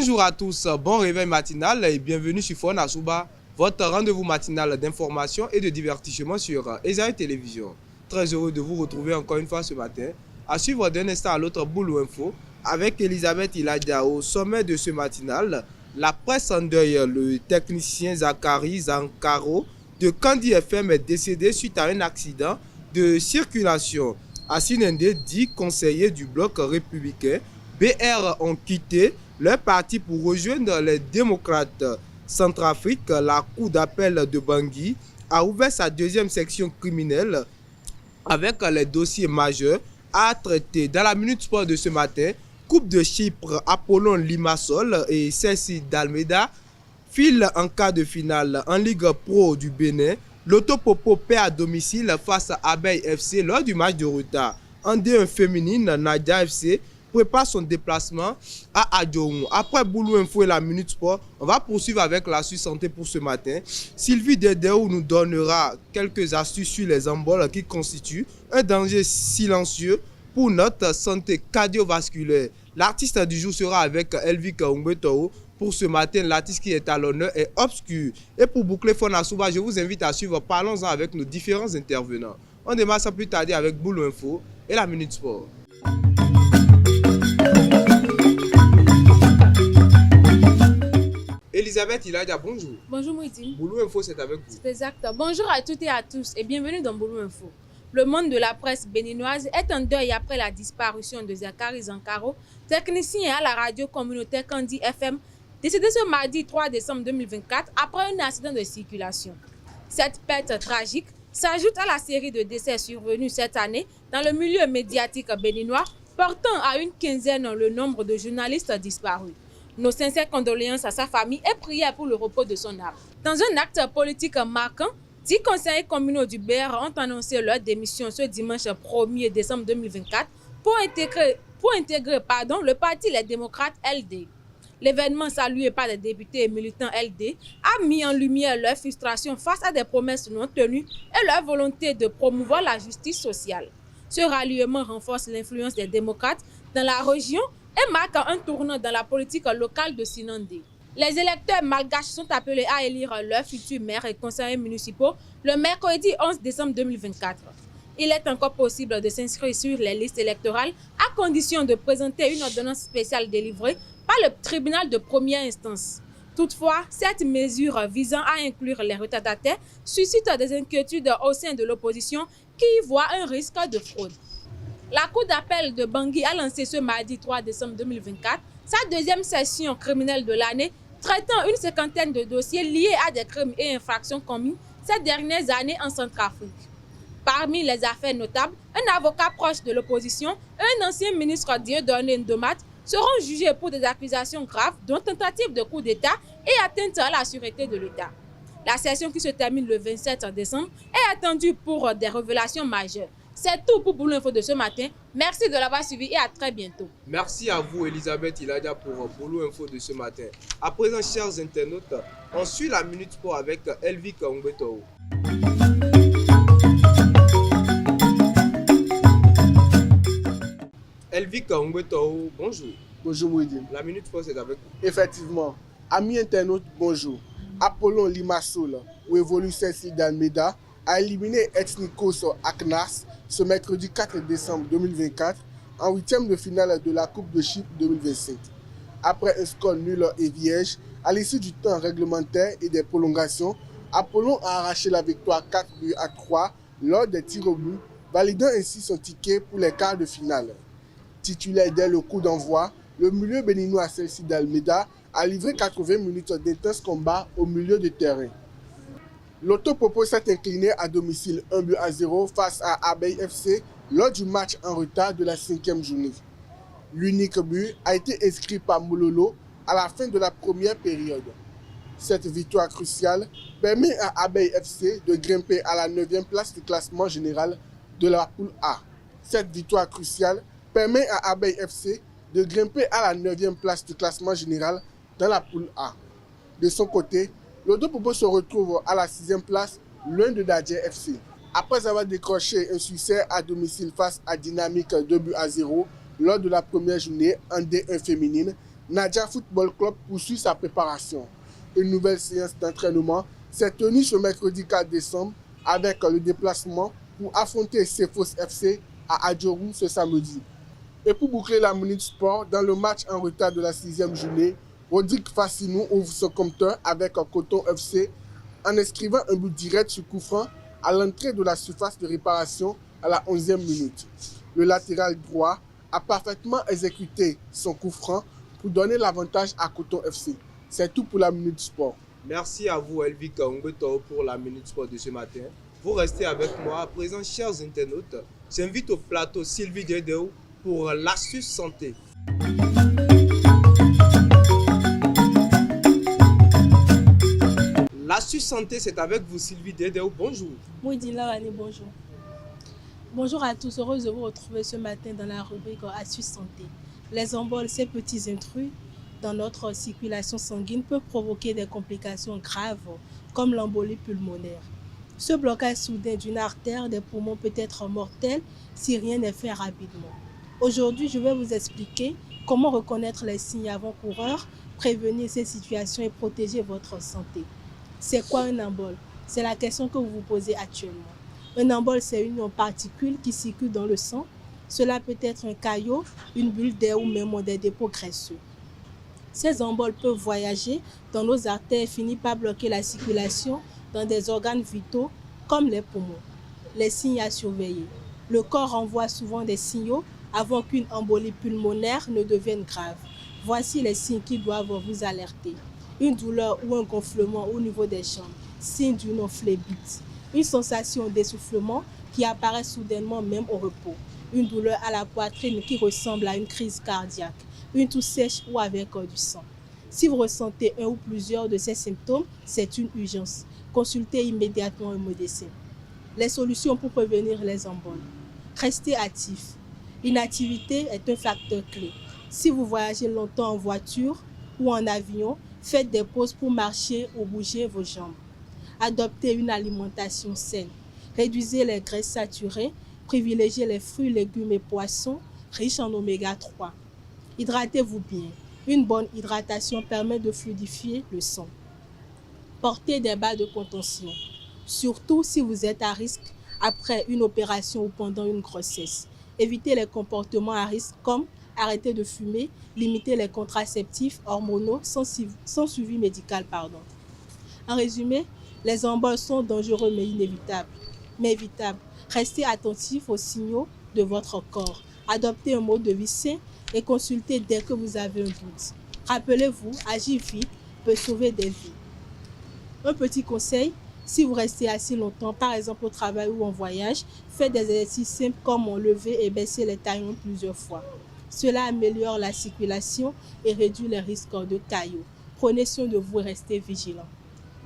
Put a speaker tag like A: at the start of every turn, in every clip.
A: Bonjour à tous, bon réveil matinal et bienvenue sur Fona Souba, votre rendez-vous matinal d'information et de divertissement sur Esaïe Télévision. Très heureux de vous retrouver encore une fois ce matin, à suivre d'un instant à l'autre Boulou Info avec Elisabeth Iladia. Au sommet de ce matinal, la presse en deuil, le technicien Zachary Zancaro de Kandi FM est décédé suite à un accident de circulation. Assine Ndé, dit conseiller du bloc républicain, BR ont quitté leur parti pour rejoindre les démocrates. Centrafrique, la cour d'appel de Bangui a ouvert sa deuxième section criminelle avec les dossiers majeurs à traiter. Dans la Minute Sport de ce matin, Coupe de Chypre, Apollon Limassol et Cécile d'Almeida filent en quart de finale. En Ligue Pro du Bénin, l'Autopopo perd à domicile face à Abeille FC lors du match de retard. En D1 féminine, Nadia FC prépare son déplacement à Adjoum. Après Boulou Info et la Minute Sport, on va poursuivre avec la Suisse Santé pour ce matin. Sylvie Dedéou nous donnera quelques astuces sur les emboles qui constituent un danger silencieux pour notre santé cardiovasculaire. L'artiste du jour sera avec Elvik Umbetou. Pour ce matin, l'artiste qui est à l'honneur est obscur. Et pour boucler Fona Souba, je vous invite à suivre Parlons-en avec nos différents intervenants. On démarre sans plus tarder avec Boulou Info et la Minute Sport. Elisabeth Iladia, bonjour.
B: Bonjour Mouidine.
A: Boulou Info, c'est avec vous.
B: C'est exact. Bonjour à toutes et à tous et bienvenue dans Boulou Info. Le monde de la presse béninoise est en deuil après la disparition de Zachary Zancaro, technicien à la radio communautaire Kandi FM, décédé ce mardi 3 décembre 2024 après un accident de circulation. Cette perte tragique s'ajoute à la série de décès survenus cette année dans le milieu médiatique béninois, portant à une quinzaine le nombre de journalistes disparus. Nos sincères condoléances à sa famille et prières pour le repos de son âme. Dans un acte politique marquant, 10 conseillers communaux du BR ont annoncé leur démission ce dimanche 1er décembre 2024 pour intégrer le parti Les Démocrates LD. L'événement salué par les députés et militants LD a mis en lumière leur frustration face à des promesses non tenues et leur volonté de promouvoir la justice sociale. Ce ralliement renforce l'influence des démocrates dans la région et marque un tournant dans la politique locale de Sinandé. Les électeurs malgaches sont appelés à élire leurs futurs maires et conseillers municipaux le mercredi 11 décembre 2024. Il est encore possible de s'inscrire sur les listes électorales à condition de présenter une ordonnance spéciale délivrée par le tribunal de première instance. Toutefois, cette mesure visant à inclure les retardataires suscite des inquiétudes au sein de l'opposition qui y voit un risque de fraude. La cour d'appel de Bangui a lancé ce mardi 3 décembre 2024 sa deuxième session criminelle de l'année, traitant une cinquantaine de dossiers liés à des crimes et infractions commis ces dernières années en Centrafrique. Parmi les affaires notables, un avocat proche de l'opposition et un ancien ministre Dieudonné Ndomat seront jugés pour des accusations graves, dont tentative de coup d'État et atteinte à la sûreté de l'État. La session qui se termine le 27 décembre est attendue pour des révélations majeures. C'est tout pour Boulou Info de ce matin. Merci de l'avoir suivi et à très bientôt.
A: Merci à vous, Elisabeth Iladia, pour Boulou Info de ce matin. À présent, chers internautes, on suit la Minute Sport avec Elvik Umbetou. Elvik Umbetou, bonjour.
C: Bonjour Mouidine.
A: La Minute Sport, c'est avec vous.
C: Effectivement, amis internautes, bonjour. Apollon Limassol, où évolue Cécile d'Almeida, a éliminé Ethnikos Aknas ce mercredi 4 décembre 2024 en huitième de finale de la Coupe de Chypre 2025. Après un score nul et vierge, à l'issue du temps réglementaire et des prolongations, Apollon a arraché la victoire 4-3 lors des tirs au but, validant ainsi son ticket pour les quarts de finale. Titulaire dès le coup d'envoi, le milieu béninois Cécile d'Almeida a livré 80 minutes d'intenses combats au milieu de terrain. L'Autopopo s'est incliné à domicile 1-0 face à Abeille FC lors du match en retard de la 5e journée. L'unique but a été inscrit par Mololo à la fin de la première période. Cette victoire cruciale permet à Abeille FC de grimper à la 9e place du classement général de la poule A. Cette victoire cruciale permet à Abeille FC de grimper à la 9e place du classement général dans la poule A. De son côté, l'Autopopo se retrouve à la 6e place, loin de Dadje FC. Après avoir décroché un succès à domicile face à Dynamique 2-0 lors de la première journée en D1 féminine, Nadia Football Club poursuit sa préparation. Une nouvelle séance d'entraînement s'est tenue ce mercredi 4 décembre avec le déplacement pour affronter Cefos FC à Adjorou ce samedi. Et pour boucler la minute sport, dans le match en retard de la 6e journée, Rodrigue Fassinou ouvre son compteur avec Coton FC en inscrivant un but direct sur coup franc à l'entrée de la surface de réparation à la 11e minute. Le latéral droit a parfaitement exécuté son coup franc pour donner l'avantage à Coton FC. C'est tout pour la Minute Sport.
A: Merci à vous, Elvik Ongbeto, pour la Minute Sport de ce matin. Vous restez avec moi. À présent, chers internautes, j'invite au plateau Sylvie Dedeo pour l'astuce santé. L'astuce santé, c'est avec vous, Sylvie Dedeo. Bonjour.
D: Moudila Rani, bonjour. Bonjour à tous, heureuse de vous retrouver ce matin dans la rubrique Astuces santé. Les emboles, ces petits intrus dans notre circulation sanguine peuvent provoquer des complications graves comme l'embolie pulmonaire. Ce blocage soudain d'une artère des poumons peut être mortel si rien n'est fait rapidement. Aujourd'hui, je vais vous expliquer comment reconnaître les signes avant-coureurs, prévenir ces situations et protéger votre santé. C'est quoi un embole? C'est la question que vous vous posez actuellement. Un embole, c'est une particule qui circule dans le sang. Cela peut être un caillot, une bulle d'air ou même des dépôts graisseux. Ces emboles peuvent voyager dans nos artères et finir par bloquer la circulation dans des organes vitaux comme les poumons. Les signes à surveiller. Le corps envoie souvent des signaux avant qu'une embolie pulmonaire ne devienne grave. Voici les signes qui doivent vous alerter. Une douleur ou un gonflement au niveau des jambes, signe d'une phlébite. Une sensation d'essoufflement qui apparaît soudainement même au repos. Une douleur à la poitrine qui ressemble à une crise cardiaque. Une toux sèche ou avec du sang. Si vous ressentez un ou plusieurs de ces symptômes, c'est une urgence. Consultez immédiatement un médecin. Les solutions pour prévenir les emboles. Restez actif. L'inactivité est un facteur clé. Si vous voyagez longtemps en voiture ou en avion, faites des pauses pour marcher ou bouger vos jambes. Adoptez une alimentation saine. Réduisez les graisses saturées. Privilégiez les fruits, légumes et poissons riches en oméga 3. Hydratez-vous bien. Une bonne hydratation permet de fluidifier le sang. Portez des bas de contention, surtout si vous êtes à risque après une opération ou pendant une grossesse. Évitez les comportements à risque comme arrêter de fumer, limiter les contraceptifs hormonaux sans suivi médical. En résumé, les emboles sont dangereux mais inévitables. Restez attentif aux signaux de votre corps. Adoptez un mode de vie sain et consultez dès que vous avez un doute. Rappelez-vous, agir vite peut sauver des vies. Un petit conseil, si vous restez assis longtemps, par exemple au travail ou en voyage, faites des exercices simples comme lever et baisser les talons plusieurs fois. Cela améliore la circulation et réduit les risques de caillots. Prenez soin de vous et restez vigilants.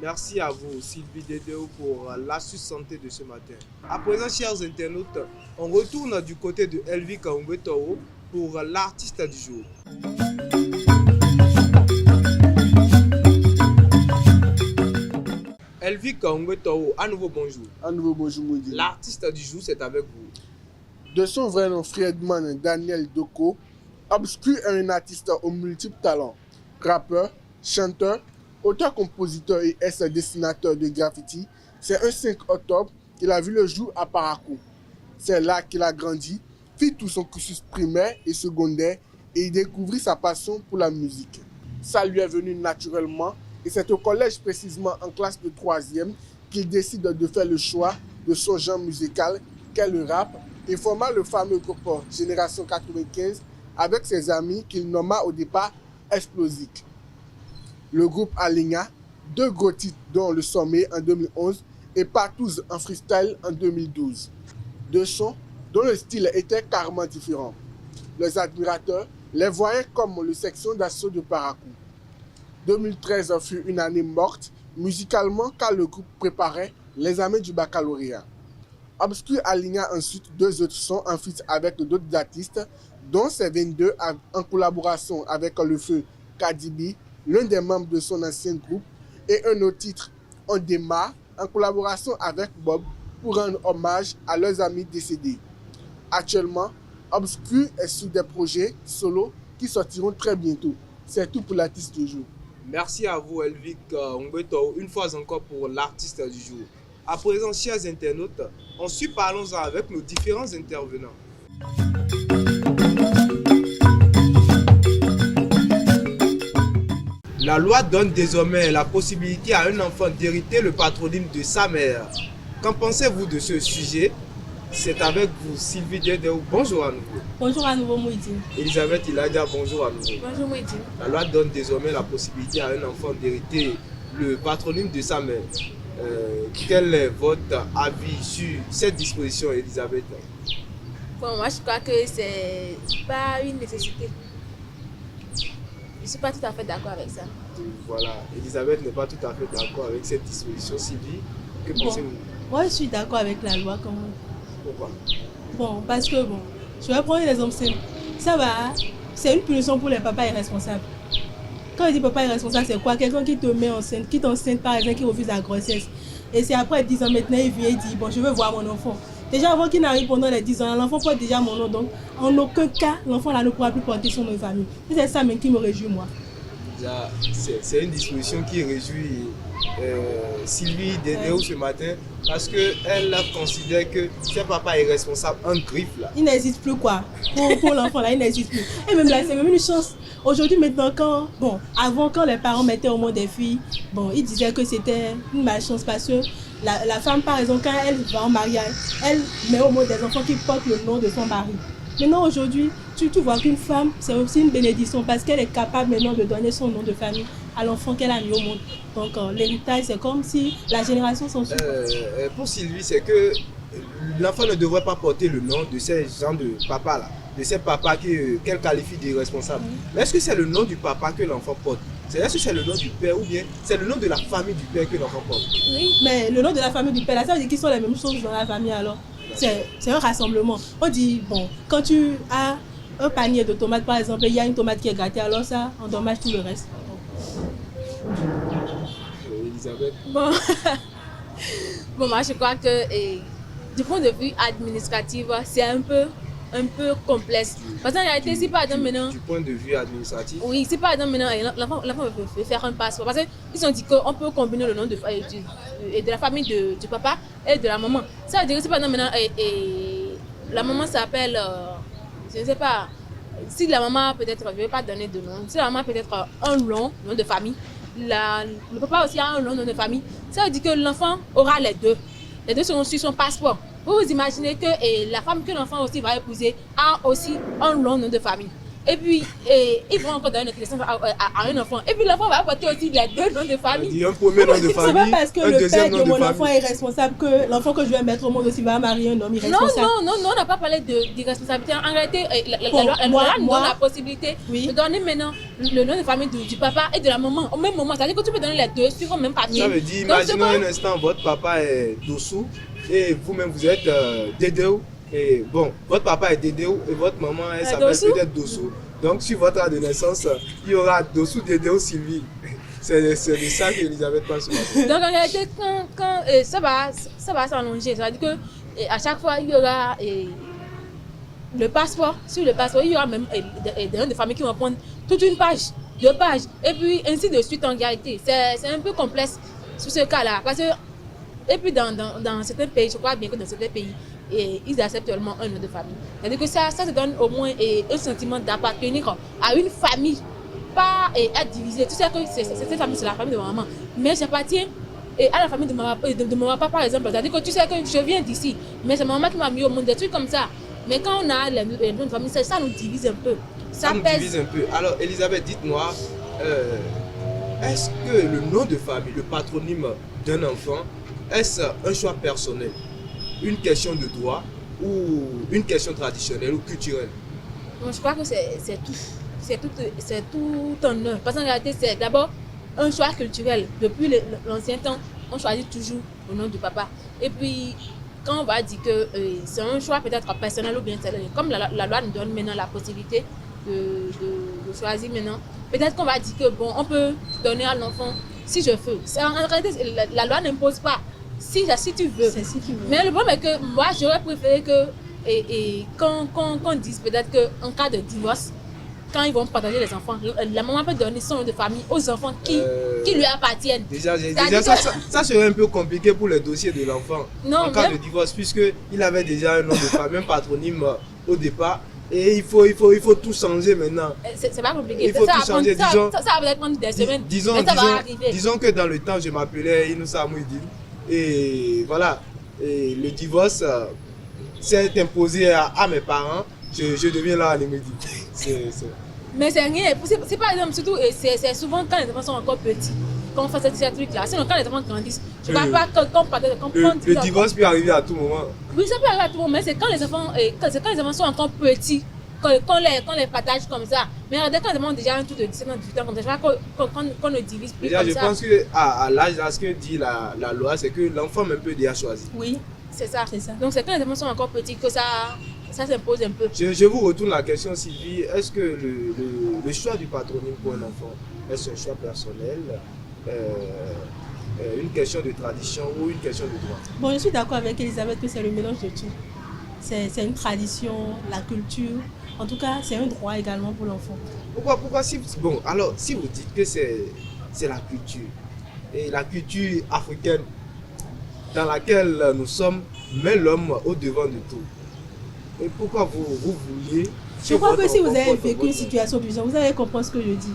A: Merci à vous, Sylvie Dedeo, pour l'astuce santé de ce matin. À présent, chers internautes, on retourne du côté de Elvik Ongbeto pour l'artiste du jour. Elvik Ongbeto, à nouveau bonjour.
C: À nouveau bonjour, Moudi.
A: L'artiste du jour, c'est avec vous.
C: De son vrai nom, Friedman Daniel Doko, Obscur est un artiste aux multiples talents. Rappeur, chanteur, auteur-compositeur et dessinateur de graffiti. C'est un 5 octobre qu'il a vu le jour à Parakou. C'est là qu'il a grandi, fit tout son cursus primaire et secondaire et il découvrit sa passion pour la musique. Ça lui est venu naturellement et c'est au collège, précisément en classe de 3e, qu'il décide de faire le choix de son genre musical qu'est le rap et forma le fameux groupe Génération 95 avec ses amis qu'il nomma au départ Explosique. Le groupe Aligna, 2 gros titres dont Le Sommet en 2011 et Partouze en freestyle en 2012. 2 sons dont le style était carrément différent. Les admirateurs les voyaient comme le section d'assaut de Parakou. 2013 fut une année morte musicalement car le groupe préparait l'examen du baccalauréat. Obscur aligna ensuite 2 autres sons en feat avec d'autres artistes, dont ces 22 en collaboration avec le feu Kadibi, l'un des membres de son ancien groupe, et un autre titre, On démarre, en collaboration avec Bob, pour rendre hommage à leurs amis décédés. Actuellement, Obscur est sur des projets solo qui sortiront très bientôt. C'est tout pour l'artiste du jour.
A: Merci à vous, Elvic Ngbeto, une fois encore pour l'artiste du jour. À présent, chers internautes, ensuite parlons-en avec nos différents intervenants. La loi donne désormais la possibilité à un enfant d'hériter le patronyme de sa mère. Qu'en pensez-vous de ce sujet? C'est avec vous, Sylvie Diedéou. Bonjour à nouveau.
D: Bonjour à nouveau, Mouidine.
A: Elisabeth Iladia, bonjour à nouveau.
B: Bonjour Mouidine.
A: La loi donne désormais la possibilité à un enfant d'hériter le patronyme de sa mère. Quel est votre avis sur cette disposition, Elisabeth?
B: Bon, moi je crois que c'est pas une nécessité. Je ne suis pas tout à fait d'accord avec ça.
A: Voilà, Elisabeth n'est pas tout à fait d'accord avec cette disposition. Sylvie, que pensez-vous?
D: Moi, je suis d'accord avec la loi quand même.
A: Pourquoi?
D: Bon, parce que bon, je vais prendre l'exemple simple. Ça va, c'est une punition pour les papas irresponsables. Quand je dis papa irresponsable, c'est quoi? Quelqu'un qui te met enceinte, qui t'enceinte par exemple, qui refuse la grossesse. Et c'est après 10 ans maintenant, il vient et dit, bon, je veux voir mon enfant. Déjà avant qu'il n'arrive pendant les 10 ans, l'enfant porte déjà mon nom. Donc, en aucun cas, l'enfant là ne pourra plus porter son nom de famille. C'est ça même qui me réjouit, moi.
A: C'est une disposition qui réjouit Sylvie Diedéou ce matin parce qu'elle considère que ses papa est responsable en griffe là.
D: Il n'existe plus quoi. Pour l'enfant là, il n'existe plus. Et même là, c'est même une chance. Aujourd'hui, maintenant, avant, quand les parents mettaient au monde des filles, bon, ils disaient que c'était une malchance parce que la femme, par exemple, quand elle va en mariage, elle met au monde des enfants qui portent le nom de son mari. Maintenant, aujourd'hui, tu vois qu'une femme, c'est aussi une bénédiction parce qu'elle est capable maintenant de donner son nom de famille à l'enfant qu'elle a mis au monde. Donc, l'héritage, c'est comme si la génération s'en suit.
A: Pour Sylvie, c'est que l'enfant ne devrait pas porter le nom de ces gens de papa là, de ces papas qu'elle qualifie d'irresponsables. Mais est-ce que c'est le nom du papa que l'enfant porte? Est-ce que c'est le nom du père ou bien c'est le nom de la famille du père que l'enfant porte?
D: Oui, mais le nom de la famille du père, là, ça veut dire qu'ils sont les mêmes choses dans la famille alors. C'est un rassemblement. On dit, bon, quand tu as un panier de tomates, par exemple, il y a une tomate qui est gâtée, alors ça endommage tout le reste.
A: Elisabeth?
B: Bon, bon moi je crois que du point de vue administratif, c'est un peu complexe. Parce qu'en réalité, si par exemple maintenant...
A: Du point de vue administratif?
B: Oui, si par exemple maintenant l'enfant veut faire un passeport. Parce qu'ils ont dit qu'on peut combiner le nom de la famille du papa et de la maman. Ça veut dire que si par exemple maintenant la maman s'appelle, je ne sais pas, si la maman peut-être, je ne vais pas donner de nom, si la maman peut-être un long nom de famille, le papa aussi a un long nom de famille, ça veut dire que l'enfant aura les deux. Les deux seront sur son passeport. Vous vous imaginez que la femme que l'enfant aussi va épouser a aussi un long nom de famille. Et puis, ils vont encore donner une naissance à un enfant. Et puis, l'enfant va apporter aussi les deux noms de famille.
A: Il y a un premier nom de famille,
D: c'est pas parce que
A: un
D: le
A: deuxième
D: père
A: nom
D: de
A: de
D: mon
A: famille.
D: enfant est responsable que l'enfant que je vais mettre au monde aussi va marier un homme irresponsable.
B: Non, on n'a pas parlé d'irresponsabilité. En réalité, la loi nous donne la possibilité de donner maintenant le nom de famille du papa et de la maman au même moment. C'est-à-dire que tu peux donner les deux sur le même papier.
A: Ça veut dire, imaginons un instant, votre papa est Dossou et vous-même vous êtes Diedéou. Et bon, votre papa est Diedéou et votre maman elle s'appelle peut-être Dossou. Donc sur votre acte de naissance, il y aura Dossou, Diedéou, Sylvie. C'est de ça qu'Elisabeth pense.
B: Donc en réalité, quand ça va s'allonger, ça veut dire qu'à chaque fois, il y aura le passeport. Sur le passeport, il y aura même des noms de famille qui vont prendre toute une page, 2 pages, et puis ainsi de suite en réalité. C'est un peu complexe sur ce cas-là. Parce que, et puis dans certains pays, je crois bien que dans certains pays, ils acceptent seulement un nom de famille. C'est-à-dire que ça te donne au moins un sentiment d'appartenir à une famille, pas être divisé. Tu sais que cette famille, c'est la famille de ma maman. Mais j'appartiens à la famille de mon papa, par exemple. C'est-à-dire que tu sais que je viens d'ici, mais c'est ma maman qui m'a mis au monde, des trucs comme ça. Mais quand on a les noms de famille, ça nous divise un peu. Ça
A: nous
B: pèse.
A: Divise un peu. Alors, Elisabeth, dites-moi, est-ce que le nom de famille, le patronyme d'un enfant, est-ce un choix personnel, une question de droit ou une question traditionnelle ou culturelle?
B: Bon, je crois que c'est tout en un. Parce qu'en réalité, c'est d'abord un choix culturel. Depuis l'ancien temps, on choisit toujours le nom du papa. Et puis, quand on va dire que c'est un choix peut-être personnel ou bien comme la loi nous donne maintenant la possibilité de choisir maintenant, peut-être qu'on va dire que bon, on peut donner à l'enfant si je veux. En réalité, la loi n'impose pas. Si tu veux.
D: C'est si tu veux.
B: Mais le problème est que moi, j'aurais préféré que qu'on dise peut-être qu'en cas de divorce, quand ils vont partager les enfants, la maman peut donner son nom de famille aux enfants qui lui appartiennent.
A: Déjà ça serait un peu compliqué pour le dossier de l'enfant en cas de divorce, puisqu'il avait déjà un nom de famille, un patronyme au départ. Et il faut tout changer maintenant.
B: C'est pas compliqué.
A: Il faut tout changer.
B: Ça va peut-être prendre des semaines. Mais ça va arriver.
A: Disons que dans le temps, je m'appelais Inoussa Mouidine. Et voilà. Et le divorce s'est imposé à mes parents. Je deviens là à l'Imédie.
B: Mais c'est rien. C'est par exemple, surtout, c'est souvent quand les enfants sont encore petits qu'on fait ces trucs-là. Sinon, quand les enfants grandissent, je ne vois pas qu'on
A: le divorce peut arriver à tout moment.
B: Oui, ça peut arriver à tout moment, mais c'est quand les enfants sont encore petits qu'on les partage comme ça. Mais regardez, quand les enfants ont déjà un tour de 17 ans, 18 ans, comme ça, je vois qu'on ne divise plus
A: déjà,
B: comme
A: je
B: ça.
A: pense qu'à l'âge, ce que dit la loi, c'est que l'enfant même peut déjà choisir.
B: Oui, c'est ça. Donc, c'est quand les enfants sont encore petits que ça s'impose un peu.
A: Je vous retourne la question, Sylvie. Est-ce que le choix du patronyme pour un enfant, est-ce un choix personnel, une question de tradition ou une question de droit?
D: Bon, je suis d'accord avec Elisabeth que c'est le mélange de tout. C'est une tradition, la culture. En tout cas, c'est un droit également pour l'enfant.
A: Pourquoi si vous dites que c'est la culture, et la culture africaine dans laquelle nous sommes, met l'homme au devant de tout. Et pourquoi vous vouliez...
D: Je crois que si vous avez vécu une situation bizarre, vous allez comprendre ce que je dis.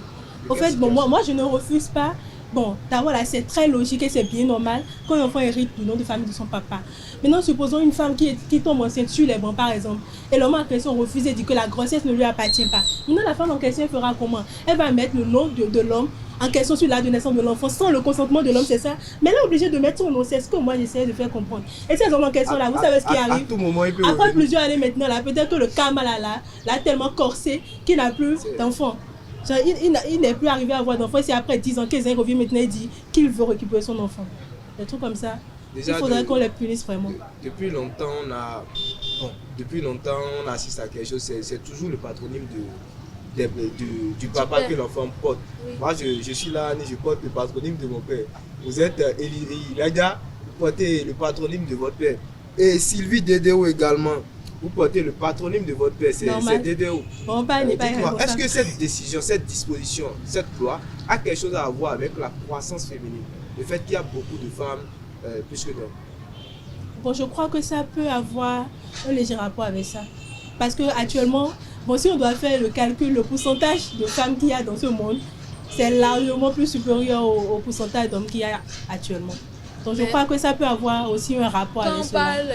D: Au fait, bon, moi, je ne refuse pas. Bon, d'abord là, c'est très logique et c'est bien normal qu'un enfant hérite du nom de famille de son papa. Maintenant, supposons une femme qui tombe enceinte sur les bancs, par exemple, et l'homme en question refuse et dit que la grossesse ne lui appartient pas. Maintenant, la femme en question fera comment? Elle va mettre le nom de l'homme en question sur l'acte de naissance de l'enfant sans le consentement de l'homme, c'est ça? Mais elle est obligée de mettre son nom, c'est ce que moi j'essaie de faire comprendre. Et ces hommes en question là, vous savez ce qui arrive?
A: À tout moment, il peut
D: après plusieurs années maintenant, là, peut-être que le karma l'a tellement corsé qu'il n'a plus d'enfant. Il n'est plus arrivé à avoir d'enfant. C'est après 10 ans, 15 ans, il revient maintenant et dit qu'il veut récupérer son enfant. Des trucs comme ça. Déjà, il faudrait qu'on les punisse vraiment.
A: Depuis longtemps, on assiste à quelque chose. C'est toujours le patronyme du papa que l'enfant porte. Oui. Moi, je suis là, je porte le patronyme de mon père. Vous êtes Ilaïda, vous portez le patronyme de votre père. Et Sylvie Dédéo également. Vous portez le patronyme de votre père, c'est Dédéo.
D: Bon,
A: est-ce que cette décision, cette disposition, cette loi a quelque chose à voir avec la croissance féminine? Le fait qu'il y a beaucoup de femmes plus que d'hommes?
D: Bon, je crois que ça peut avoir un léger rapport avec ça. Parce qu'actuellement, si on doit faire le calcul, le pourcentage de femmes qu'il y a dans ce monde, c'est largement plus supérieur au pourcentage d'hommes qu'il y a actuellement. Donc je crois que ça peut avoir aussi un rapport avec cela.
B: Quand on parle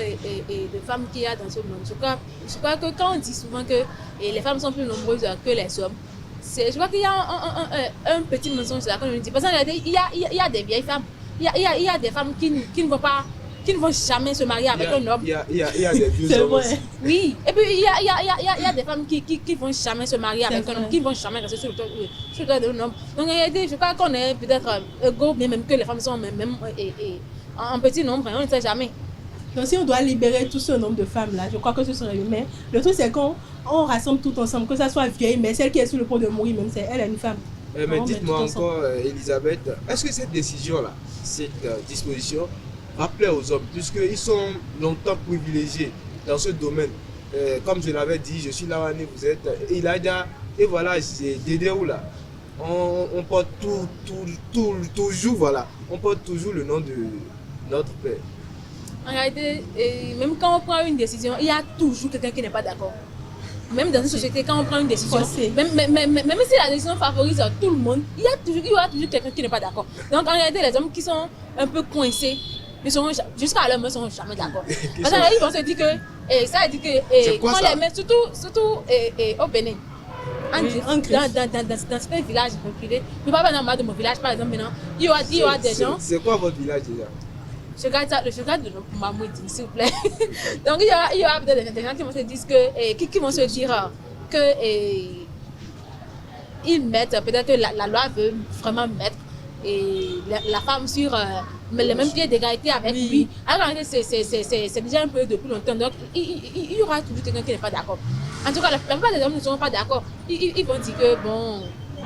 B: de femmes qu'il y a dans ce monde, je crois que quand on dit souvent que les femmes sont plus nombreuses que les hommes, je crois qu'il y a un petit mensonge là quand on dit. Parce qu'il y a des vieilles femmes, il y a des femmes qui ne vont jamais se marier avec un homme.
A: Il y a des vieux hommes aussi.
B: Oui, et puis il y a des femmes qui ne vont jamais se marier avec un homme, qui ne vont jamais rester sur le toit d'un homme. Donc je crois qu'on est peut-être égaux, même que les femmes sont même en petit nombre, on ne sait jamais.
D: Donc si on doit libérer tout ce nombre de femmes là, je crois que ce serait mieux. Mais le truc c'est qu'on rassemble tout ensemble, que ça soit vieille, mais celle qui est sur le point de mourir, même elle est une femme.
A: Mais dites-moi encore, Elisabeth, est-ce que cette décision-là, cette disposition, va plaire aux hommes, puisqu'ils sont longtemps privilégiés dans ce domaine? Comme je l'avais dit, je suis là, vous êtes Ilaïda, et voilà, c'est Dédéo là. On porte toujours, voilà, on porte toujours le nom de notre père.
B: En réalité, même quand on prend une décision, il y a toujours quelqu'un qui n'est pas d'accord. Même dans une société, quand on prend une décision, même si la décision favorise tout le monde, il y aura toujours quelqu'un qui n'est pas d'accord. Donc en réalité, les hommes qui sont un peu coincés, jusqu'à l'heure, ils ne seront jamais d'accord. Parce qu'ils vont se dire que, ça veut dire que, quand les met, surtout au Bénin, dans certains villages reculés, je ne vais pas parler de mon village, par exemple, maintenant, il y aura des gens.
A: C'est quoi votre village déjà?
B: Je regarde de Mamouidi, s'il vous plaît. Donc il y aura peut-être des gens qui vont se dire qui vont se dire que ils mettent, peut-être que la loi veut vraiment mettre la femme sur les mêmes pieds d'égalité avec lui. Alors c'est déjà un peu depuis longtemps. Donc il y aura toujours quelqu'un qui n'est pas d'accord. En tout cas, la plupart des hommes ne seront pas d'accord. Ils vont dire que bon,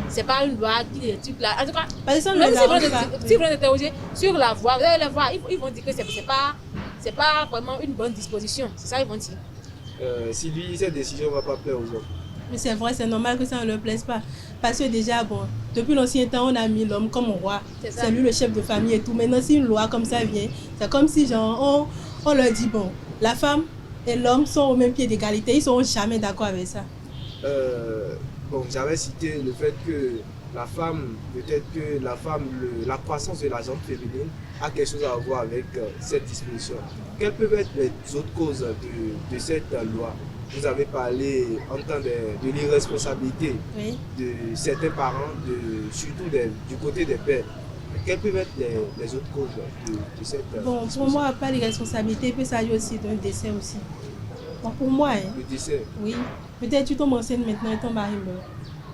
B: c'est pas une loi qui est des trucs là. En tout cas, même si vous interroger sur la voie, vous allez la voir, ils vont dire que c'est pas vraiment une bonne disposition. C'est ça qu'ils vont dire.
A: Sylvie, cette décision ne va pas plaire aux hommes.
D: Mais c'est vrai, c'est normal que ça ne leur plaise pas. Parce que déjà, bon, depuis l'ancien temps, on a mis l'homme comme roi. C'est lui le chef de famille et tout. Maintenant, si une loi comme ça vient, c'est comme si genre, on leur dit, bon, la femme et l'homme sont au même pied d'égalité. Ils ne seront jamais d'accord avec ça.
A: Bon, j'avais cité le fait que la femme, peut-être que la croissance de la jambe féminine a quelque chose à voir avec cette disposition. Quelles peuvent être les autres causes de cette loi? Vous avez parlé en temps de l'irresponsabilité de certains parents, surtout du côté des pères. Quelles peuvent être les autres causes de cette
D: Bon, pour moi, pas l'irresponsabilité, peut s'agir aussi d'un décès aussi. Bon, pour moi,
A: le décès?
D: Oui. Peut-être tu tombes enceinte maintenant et ton mari meurt.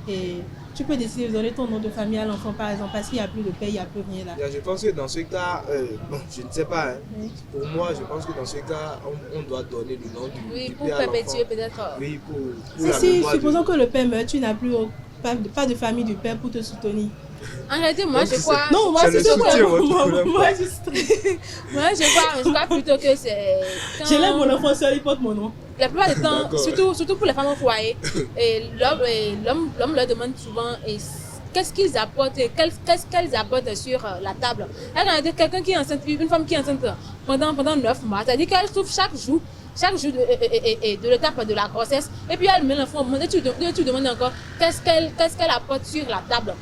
D: Et tu peux décider de donner ton nom de famille à l'enfant, par exemple, parce qu'il n'y a plus de paix, il n'y a plus rien là.
A: Je pense que dans ce cas, bon, je ne sais pas, hein.
D: Oui.
A: Pour moi, je pense que dans ce cas, on doit donner le nom du
B: pour
A: père à l'enfant.
B: perpétuer peut-être.
A: Oui, pour la
D: Si,
A: mémoire
D: supposons que le père meurt, tu n'as plus pas de famille du père pour te soutenir.
B: En réalité, moi, je crois...
D: Non, moi, c'est ce que moi,
B: je crois plutôt que c'est...
D: J'élève mon enfant seul, il porte mon nom.
B: La plupart du temps, surtout pour les femmes au foyer, l'homme leur demande souvent qu'est-ce qu'ils apportent, qu'est-ce qu'elles apportent sur la table. Quelqu'un qui est enceinte, une femme qui est enceinte pendant 9 mois, c'est-à-dire qu'elle souffre chaque jour de l'étape de la grossesse, et puis elle met l'enfant au monde, et tu demandes encore qu'est-ce qu'elle apporte sur la table.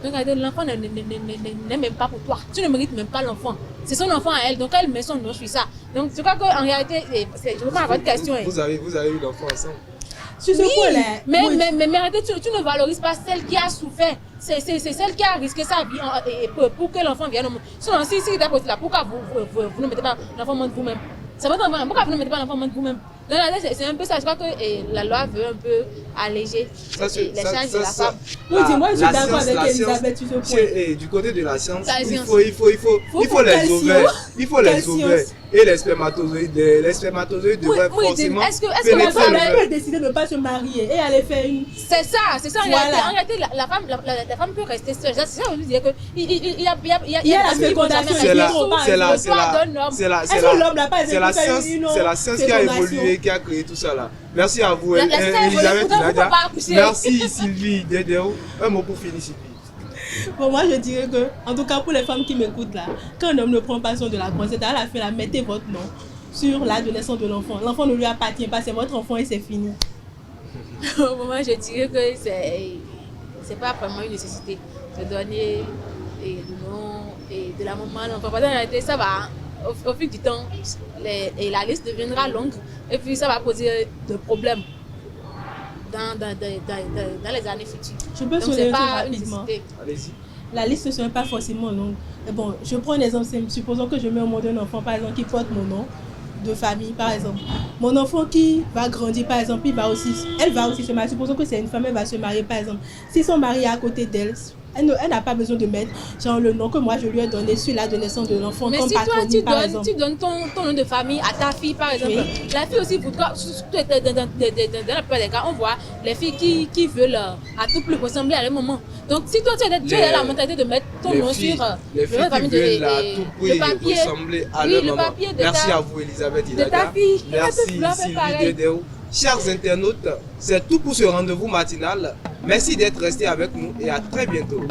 B: Donc l'enfant n'est même pas pour toi, tu ne mérites même pas l'enfant, c'est son enfant à elle, donc elle met son nom sur ça. Donc je crois qu'en réalité, je reprends à votre question.
A: Vous avez eu l'enfant ensemble?
D: Sur ce point-là,
B: mais en réalité, tu ne valorises pas celle qui a souffert, c'est celle qui a risqué sa vie pour que l'enfant vienne au monde. Sinon, si il est possible là, pourquoi vous ne mettez pas l'enfant au monde vous-même? C'est votre enfant, pourquoi vous ne mettez pas l'enfant au monde vous-même? Donc c'est un peu ça, je crois que la loi veut un peu alléger les charges de la femme.
D: Oui, dis-moi, je suis d'accord avec Elisabeth sur ce point.
A: Du côté de la science, il faut les ovaires, et les spermatozoïdes devraient forcément
D: pénétrer le verre. Elle peut décider de ne pas se marier et aller faire une...
B: C'est ça. En réalité, la femme peut rester seule. C'est ça que je veux dire, il y a la fécondation.
A: C'est la science qui a évolué, qui a créé tout ça là. Merci à vous, Elisabeth Nadia. Merci Sylvie Dedeo. Un mot pour finir, Sylvie.
D: Bon, moi je dirais que, en tout cas pour les femmes qui m'écoutent là, quand un homme ne prend pas soin de la grossesse, à la fin, là, mettez votre nom sur la naissance de l'enfant. L'enfant ne lui appartient pas, c'est votre enfant et c'est fini.
B: Moi je dirais que c'est pas vraiment une nécessité de donner le nom de la maman à l'enfant. Parce qu'en réalité, ça va, au fil du temps, la liste deviendra longue et puis ça va poser des problèmes dans les années futures.
D: Je peux soulever rapidement.
A: Allez-y.
D: La liste ne serait pas forcément longue. Mais bon, je prends un exemple simple. Supposons que je mets au monde un enfant, par exemple, qui porte mon nom de famille, par exemple. Mon enfant qui va grandir, par exemple, elle va aussi se marier. Supposons que c'est une femme, elle va se marier, par exemple. Si son mari est à côté d'elle, elle n'a pas besoin de mettre genre, le nom que moi je lui ai donné sur la naissance de l'enfant.
B: Mais
D: comme
B: si toi tu donnes ton nom de famille à ta fille par exemple, oui. La fille aussi voudra, dans la plupart des cas, on voit les filles qui veulent à tout plus ressembler à leur maman. Donc si toi tu as la mentalité de mettre ton nom sur
A: la famille
B: le papier,
A: ressembler à leur maman. Merci à vous Elisabeth
B: de ta fille.
A: Merci Sylvie Dedeo. Chers internautes, c'est tout pour ce rendez-vous matinal. Merci d'être restés avec nous et à très bientôt.